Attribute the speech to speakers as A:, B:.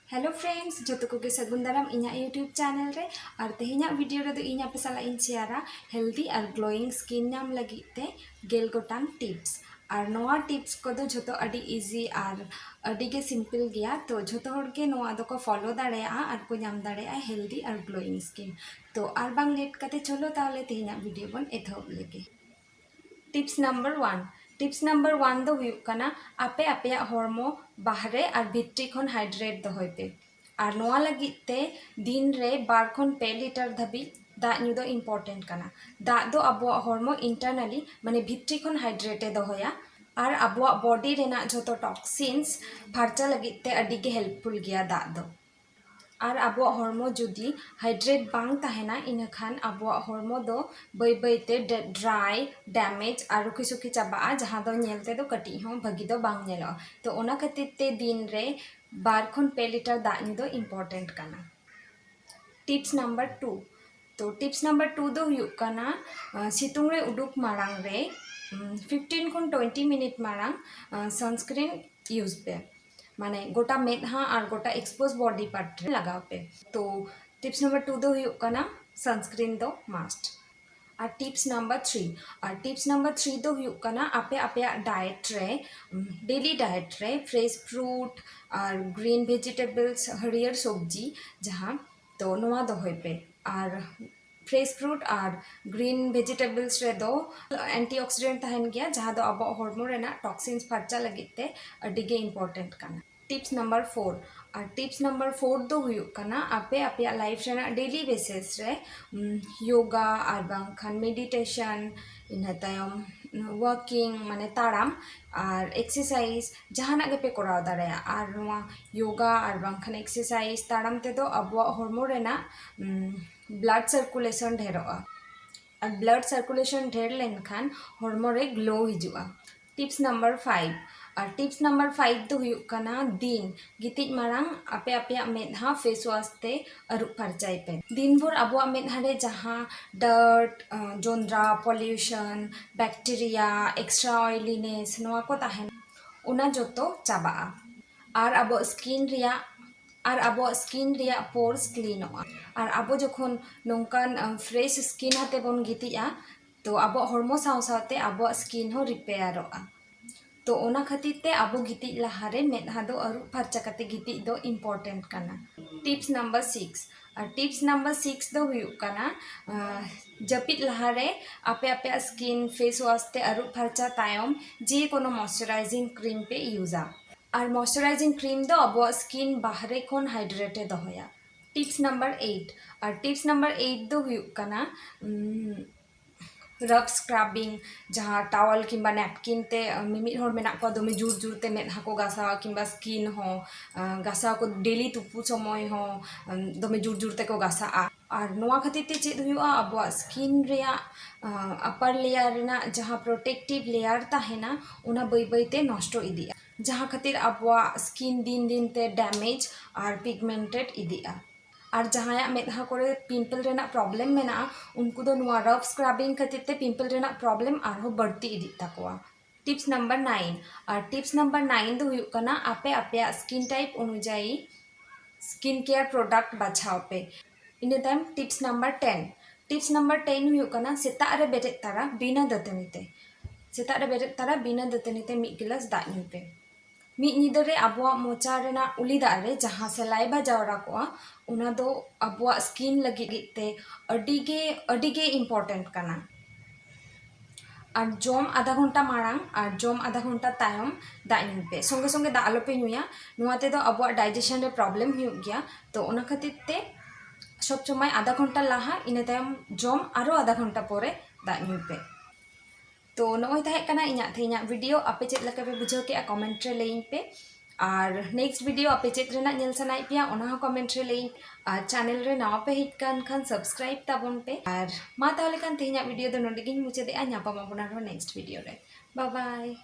A: Hello friends जो को सगुन दाराम इन यूट्यूब चैनल रे और तेहना वीडियो रे इन पे साला इन शेयरा हेल्दी और ग्लोइंग स्किन नाम लगिते गेल गोटांग टिप्स और नोआ टिप्स को जो अडी इजी और अडी के सिंपल गया तो जो हर के नोआ दो को फॉलो दाड़े और को नाम दाड़े हेल्दी और ग्लोइंग स्किन तो और बांग लेट करते चलो ताले तेहना वीडियो बन एथोब लेगे। टिप्स नंबर 1 टिप्स नंबर 1 दो हुयुग कना आपे आपे हॉर्मो बाहरे और भित्री खन हाइड्रेट दोहय पे और नोआ लगित ते दिन रे 2 खन 2 लिटर धाबी दाग न्यू दो इम्पोर्टेंट कना। दाग दो अबो हॉर्मो इंटरनली माने भित्री खन हाइड्रेटे दोहया और अबो बॉडी रेना जो टॉक्सिन्स फार्चा लगित ते अडी के हेल्पफुल गया दाग दो और अब हॉर्मो जुदी हाइड्रेट बांग तहना इनखान अब हॉर्मो दो बै बैते ड्राई डैमेज और रुखी सुखी चाबा जहाँ दो नेलते दो कटी हो भागी दो बांग नेलो तो ओना खातिर ते दिन रे 2 खन 2 लिटर दाग न्यू दो इम्पोर्टेंट कना। टिप्स नंबर 2 तो टिप्स नंबर 2 दो हुयुग कना सितुंग रे उडुक मारांग रे 15 खन 20 मिनट मारांग सनस्क्रीन यूज पे माने गोटा मेदहा और गोटा एक्सपोज बॉडी पार्ट रे लगाव पे। तो टिप्स नंबर 2 दो हुयुग कना सनस्क्रीन दो मस्ट। और टिप्स नंबर 3 दो हुयुग कना आपे आपे डाइट रे डेली डाइट रे फ्रेश फ्रूट और ग्रीन वेजिटेबल्स हरियर सब्जी जहाँ तो नोआ दोहय पे और फ्रेश फ्रूट और ग्रीन वेजिटेबल्स रे दो एंटीऑक्सीडेंट तहन गया जहाँ दो अब हॉर्मोन रेना टॉक्सिन्स फार्चा लगित ते अडिगे इम्पोर्टेंट कना। टिप्स नंबर 4 और टिप्स नंबर 4 दो हुयुग कना आपे आपे लाइफ रेना डेली बेसिस रे योगा और बांखान मेडिटेशन इन तायम वर्किंग माने ताड़ाम और एक्सरसाइज जहाना के पे कराव दाड़ाया और नोआ योगा और बांखान एक्सरसाइज ताड़ाम ते दो अब हॉर्मोन रेना ब्लड सर्कुलेशन ढेरोआ और ब्लड सर्कुलेशन ढेर लेनखान हॉर्मो रे ग्लो हिजुआ। टिप्स नंबर 5 और टिप्स नंबर 5 दो हुयुग कना दिन गितिज मारांग आपे आपे मेदहा फेस वाश ते अरुप फरचाई पे दिन भर अब मेदहा रे जहाँ डर्ट जोंद्रा पॉल्यूशन बैक्टीरिया एक्स्ट्रा ऑयलीनेस नोआ को ताहेन उना जोतो चाबा और अब स्किन रिया पोर्स क्लीनोआ और अब जखन नोंकान फ्रेश स्किन हाते बन गितिया तो अब हॉर्मो साव सावते अब स्किन हो रिपेयरोआ तो ओना खातिर ते अब गितिज लहारे मेदहा दो अरुप फरचा कते गितिज दो इम्पोर्टेंट कना। टिप्स नंबर 6 और टिप्स नंबर 6 दो हुयुग कना जपित लहारे आपे आपे स्किन फेस वाश ते अरुप फरचा तायम जे कोनो मॉइस्चराइजिंग क्रीम पे यूजा और मॉइस्चराइजिंग क्रीम दो अब स्किन बाहरे खन हाइड्रेटे दोहया। टिप्स नंबर 8 और टिप्स नंबर 8 दो हुयुग कना रब स्क्रबिंग जहाँ टावल किंबा नैपकिन ते मिमिद हर मेना को दमे जुर जुर ते मेदहा को गासा किंबा स्किन हो गासा को डेली तुपु समय हो दमे जुर जुर ते को गासा और नोआ खातिर ते चेद हुयुआ अब स्किन रिया अपर लेयर रेना जहाँ प्रोटेक्टिव लेयर ताहेना उना बै बै ते नष्ट इदिया जहाँ खातिर अब स्किन दिन दिन ते डैमेज और पिगमेंटेड इदिया और जहाँ मेदहा करे पिंपल रेना प्रॉब्लम मेना उनको दो नुआ रफ स्क्रबिंग खातिर ते पिंपल रेना प्रॉब्लम आरो बढ़ती इदी तकवा। टिप्स नंबर 9 और टिप्स नंबर 9 दो हुयुग कना आपे आपे स्किन टाइप अनुयायी स्किन केयर प्रोडक्ट बाछाव पे। इन टाइम टिप्स नंबर 10 हुयुग कना सेता रे बेरेद तारा बिना दतनी ते मिद गिलास दाग न्यू पे मिद निदा रे अब मोचा रेना उली दाग रे जहाँ सलाइबा जावरा को उना दो अब स्किन लगी ते अडिगे इम्पोर्टेंट कना। और जम आधा घंटा मारांग और जम आधा घंटा तायम दाग न्यू पे संगे संगे दाग आलोपे न्यूया नुआ ते दो अब डाइजेशन रे प्रॉब्लम हुयुग गया तो ओना खातिर ते सब समय आधा घंटा लाहा इन तायम जम आरो आधा घंटा पोरे दाग न्यू पे। तो नोय ताहे कना इना तेना वीडियो आपे चेद लका पे बुझाव के कमेंट रे लेइन पे और नेक्स्ट वीडियो आपे चेद रेना नेल सनाय पिया ओना हो कमेंट रे लेइन और चैनल रे नवा पे हिट कान खान सब्सक्राइब ताबन पे और मा ताहले कान तेना वीडियो दो नोंडे गिन मुचादे आ ᱧᱟᱯᱟᱢ ᱟᱵᱚᱱ ᱟᱨᱦᱚᱸ नेक्स्ट वीडियो रे बाय बाय।